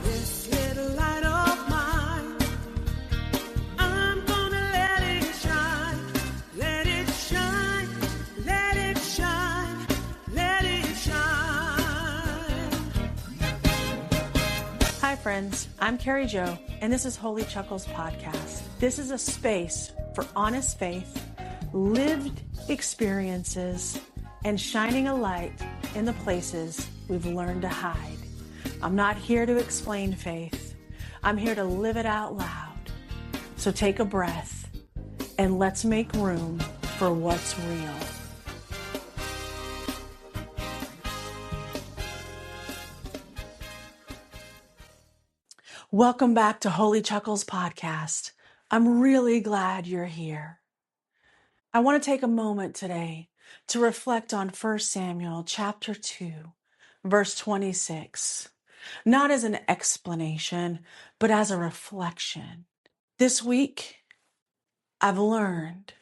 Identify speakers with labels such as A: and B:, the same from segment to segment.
A: This little light of mine, I'm gonna let it shine. Let it shine, let it shine, let it shine.
B: Hi friends, I'm Carrie Jo, and this is Holy Chuckles Podcast. This is a space for honest faith, lived experiences, and shining a light in the places we've learned to hide. I'm not here to explain faith. I'm here to live it out loud. So take a breath and let's make room for what's real. Welcome back to Holy Chuckles Podcast. I'm really glad you're here. I want to take a moment today to reflect on 1 Samuel chapter 2, verse 26, not as an explanation, but as a reflection. This week, I've learned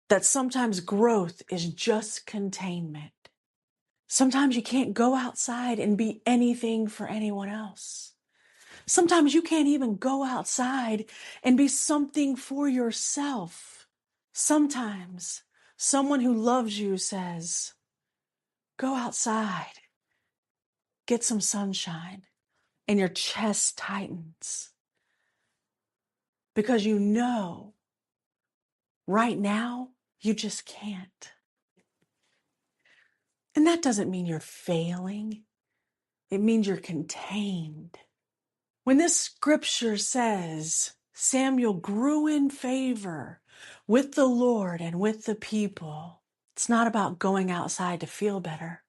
B: that sometimes growth is just containment. Sometimes you can't go outside and be anything for anyone else. Sometimes you can't even go outside and be something for yourself. Sometimes someone who loves you says, go outside, get some sunshine, and your chest tightens because you know right now you just can't. And that doesn't mean you're failing. It means you're contained. When this scripture says Samuel grew in favor with the Lord and with the people, it's not about going outside to feel better.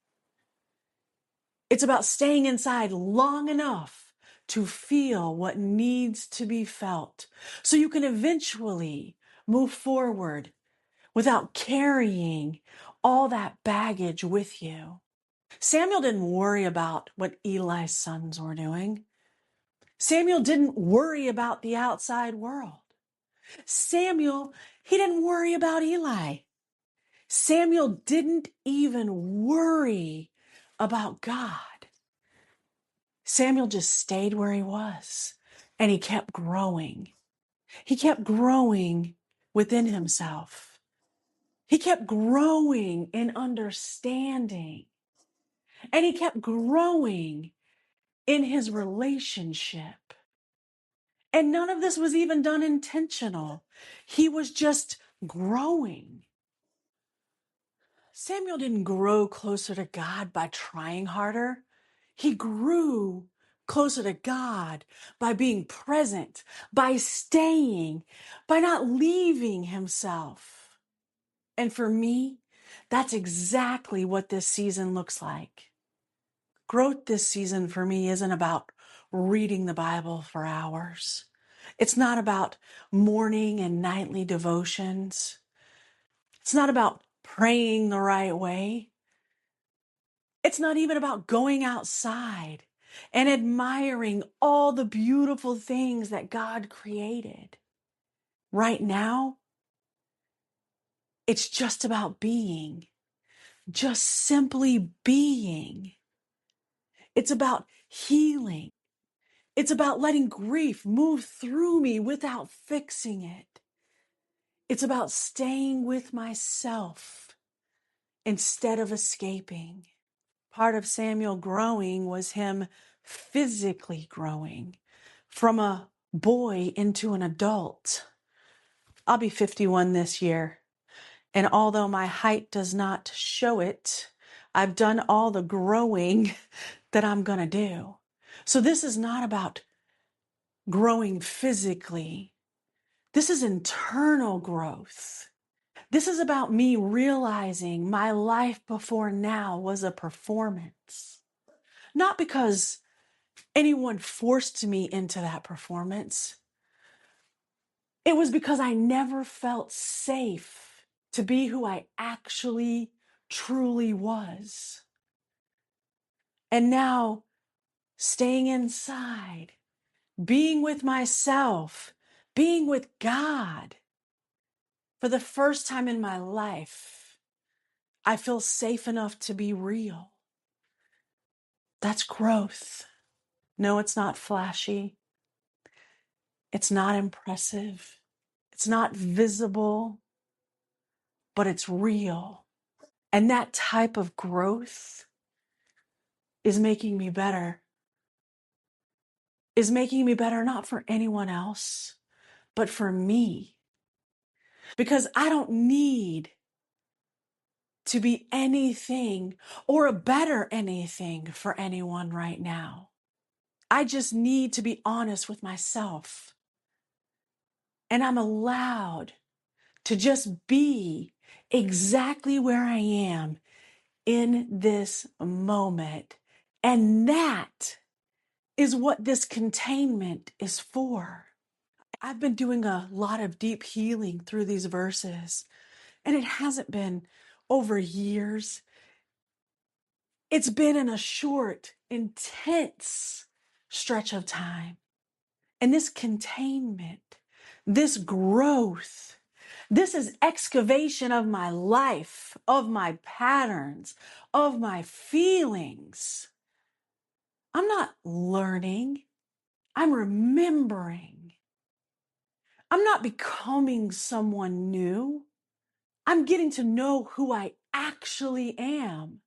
B: It's about staying inside long enough to feel what needs to be felt so you can eventually move forward without carrying all that baggage with you. Samuel didn't worry about what Eli's sons were doing. Samuel didn't worry about the outside world. He didn't worry about Eli. Samuel didn't even worry about God. Samuel just stayed where he was, and he kept growing. He kept growing within himself. He kept growing in understanding, and he kept growing in his relationship. And none of this was even done intentional. He was just growing. Samuel didn't grow closer to God by trying harder. He grew closer to God by being present, by staying, by not leaving himself. And for me, that's exactly what this season looks like. Growth this season for me isn't about reading the Bible for hours. It's not about morning and nightly devotions. It's not about praying the right way. It's not even about going outside and admiring all the beautiful things that God created. Right now, it's just about being, just simply being. It's about healing. It's about letting grief move through me without fixing it. It's about staying with myself instead of escaping. Part of Samuel growing was him physically growing from a boy into an adult. I'll be 51 this year, and although my height does not show it, I've done all the growing that I'm going to do. So this is not about growing physically. This is internal growth. This is about me realizing my life before now was a performance. Not because anyone forced me into that performance. It was because I never felt safe to be who I actually, truly was. And now, staying inside, being with myself, being with God, for the first time in my life, I feel safe enough to be real. That's growth. No, it's not flashy. It's not impressive. It's not visible, but it's real. And that type of growth is making me better, is making me better not for anyone else, but for me. Because I don't need to be anything or a better anything for anyone right now. I just need to be honest with myself. And I'm allowed to just be exactly where I am in this moment. And that is what this containment is for. I've been doing a lot of deep healing through these verses, and it hasn't been over years. It's been in a short, intense stretch of time. And this containment, this growth, this is excavation of my life, of my patterns, of my feelings. I'm not learning, I'm remembering. I'm not becoming someone new. I'm getting to know who I actually am,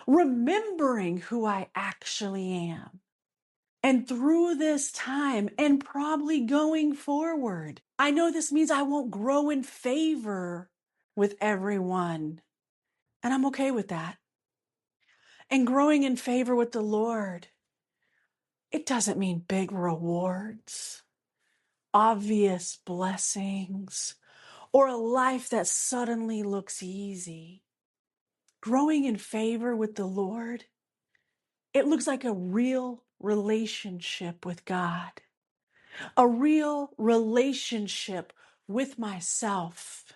B: remembering who I actually am. And through this time, and probably going forward, I know this means I won't grow in favor with everyone. And I'm okay with that. And growing in favor with the Lord, it doesn't mean big rewards, obvious blessings, or a life that suddenly looks easy. Growing in favor with the Lord, it looks like a real relationship with God, a real relationship with myself,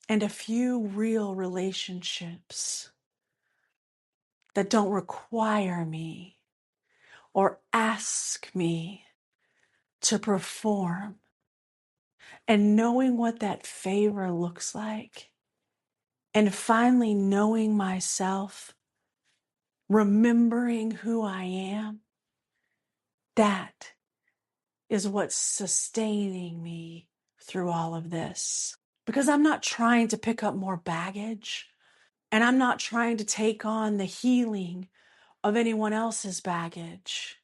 B: and a few real relationships that don't require me or ask me to perform. And knowing what that favor looks like, and finally knowing myself, remembering who I am, that is what's sustaining me through all of this. Because I'm not trying to pick up more baggage, and I'm not trying to take on the healing of anyone else's baggage.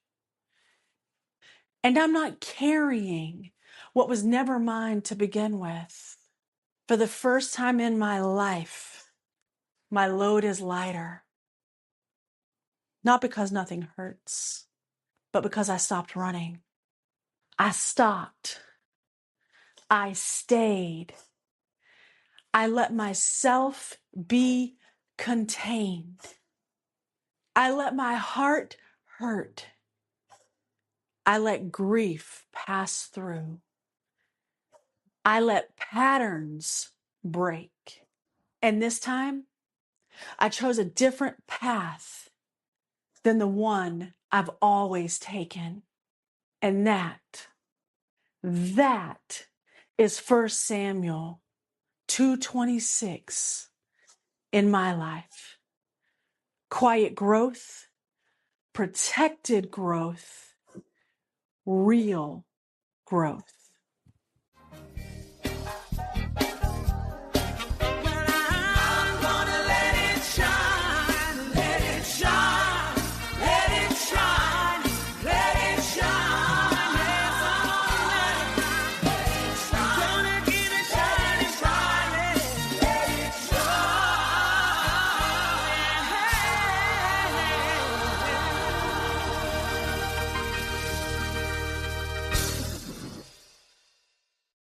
B: And I'm not carrying what was never mine to begin with. For the first time in my life, my load is lighter. Not because nothing hurts, but because I stopped running. I stopped. I stayed. I let myself be contained. I let my heart hurt. I let grief pass through. I let patterns break. And this time, I chose a different path than the one I've always taken. And that is 1 Samuel 2:26 in my life. Quiet growth, protected growth, real growth.